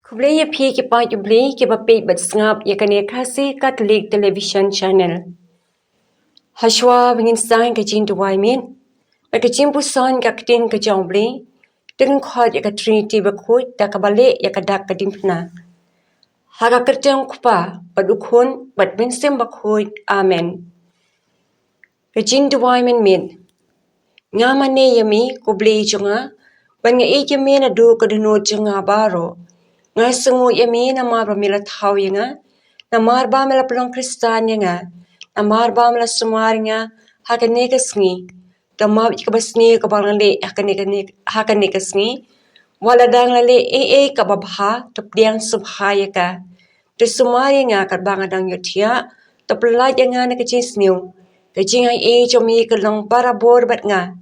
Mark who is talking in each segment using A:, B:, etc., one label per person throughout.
A: Kublai ya phi ke pa jublai ke bape bat sngap ya kane khasi Catholic television channel. Hashwa bingin sang ke jin duwai min. Ba ke jin pusan ka ktin ke jomblai. Dengan khod ya ka Trinity ba khoi da ka bale ya ka dak ka dimpna. Haga kerjang kupa badukun bat binsem ba khoi. Amen. Ke jin duwai min. Ngamane yami kublai jonga. Ban nga yami na do ka dunu jonga baro. Nga sungu yami na marba mila thaw yanga, na marba mila pelong kristan yanga, na marba mila sumar nga, haka negas ngi, da mab ikabas ngi kabal ngali haka negas ngi, wala dang lali kababha, tapdiang subhaya ka, da sumar yanga karbanga dang yotia, taplat yanga na kajis niu, kajing ay jomi kalong barabor bat nga,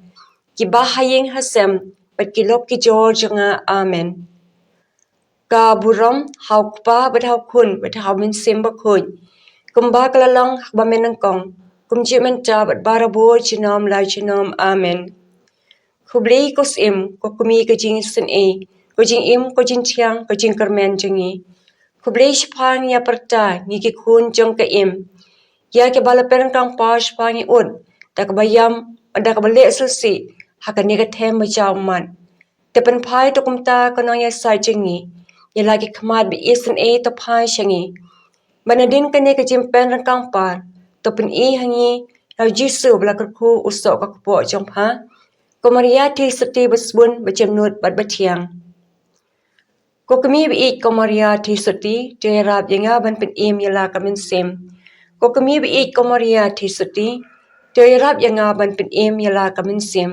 A: kibahayeng hasem, bat kilop ki George nga, amen. Ka buram hau kupa bat hau kun bat hau min sim ba kun kumba kalalang ba menang kong kumji menta bat barabo chinom la chinom amen kublai kos im ko kumi ka jing sin e ko jing im ko jing tiang ko jing kermen jingi kublai shpang ya perta ni ki kun jong ka im ya ke bala perang kang pa shpang un tak bayam ada ka bale selsi hakan ni ka them ba jaw man tepen phai to kumta kanang ya sai jingi ya lagi kemad bi isen to pai shangi banadin kane ka jimpen rangkang par to pen hangi na jisu bla ku usok ka po jong pa ko maria ti sati basbun bacemnut bat batiang ko kami bi ko maria ti sati te rab yanga ban pen yala kamin sem ko kami bi ko maria ti sati te rab yanga ban pen yala kamin sem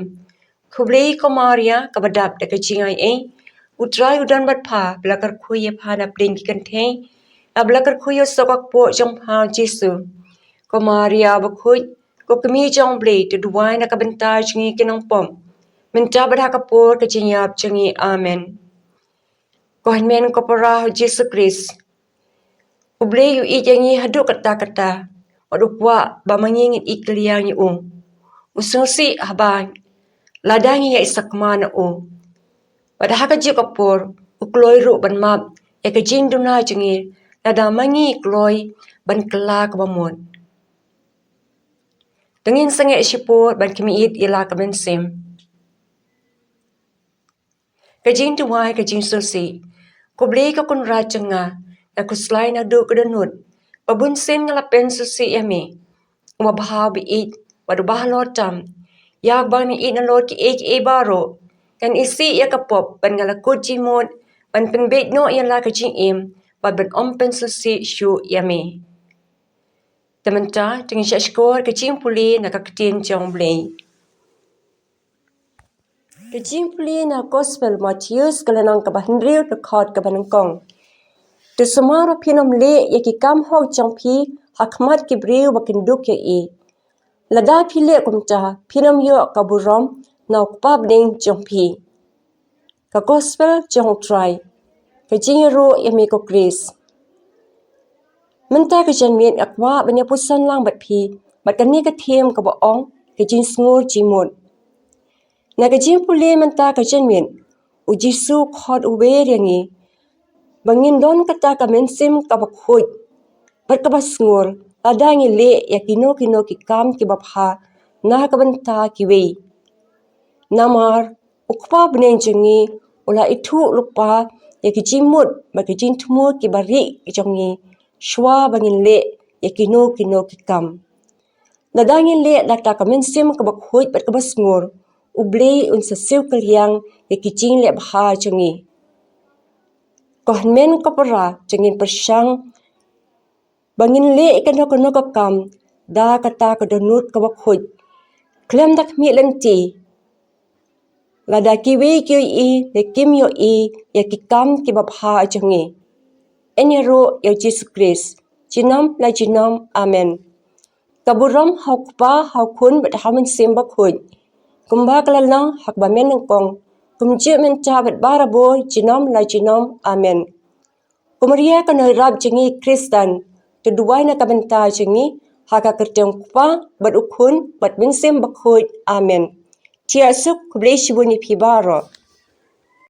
A: kublai ko maria kabadap de ka jingai utrai udan bat pa belakar kuye pa na pling ki kante belakar kuye sokak po jong pa Jesu ko Maria ba kuy ko kami jong blay to duwai na kabentar jingi kinong pom menta bat hakapor ka jinyap jingi amen ko hanmen ko para Jesu Christ ublay yu i jangi hadu kata wadukwa ba mangingit ikliang yu ususi habang ladangi ya isakmana pada haka jikapur ukloi ru ban map ya ka jing duna jingi nada mangi kloi ban kelak bamun dengin sange sipur ban kimiit ila ka bensem ka jing duwai ka jing susi ko blei ka kun rajanga na kuslai na du kedenut babun sen ngalapen susi yami umabhaw bi it wadu bahalor tam yak bang ni it na lord ki baro kan isi ya kapop ban ngalakut jimot ban penbet no yang la kajing ban ompen susi shu yami tementa tingin siya skor kajing puli na kaktin jong blay kajing puli na gospel Matthews kalanang kabahendriw na kod kabanangkong tu sumaro pinom le yaki kam hog jong pi hakmat kibriw bakinduk ya lada pile kumta pinom yo kaburom na ukpabning jong pi ka gospel jong try ka jingero yami ko Chris menta ka janmien akwa banya pusan lang bat pi bat kani ka them ka baong ka jing sngur jimut na ka jing puli menta ka janmien u Jisu khod uwer yangi bangin don kata ka mensim ka bakhut bat ka basngur adangi le yakino ki kam ki bapha na ka banta ki we namar ukpa bnen jingi ula itu lupa yaki jimut bagi jing tumur ki bari jongi shwa bangin le yakino ki kam nadangin le data kamen sim ka bakhut bat ka basngur ublei un sasil kalyang yaki jing le bha jongi kohmen ko para jengin persang bangin le ikano ka kam da kata ka donut ka bakhut klem dak mi lenti lada kiwi le kim yo ya ki kam ki bapha jangi enyero ya Jesus Christ jinam la jinam amen kaburam hakpa hakun bat hamen semba khut kumba kalalang hakba menang kong kumje men tabat barabo jinam la jinam amen kumaria kana rab jangi Kristan tuduwai na kabenta jangi haka kerteng kupa bat ukun bat binsem bakhut amen Tia suk kublai shibuni pibaro.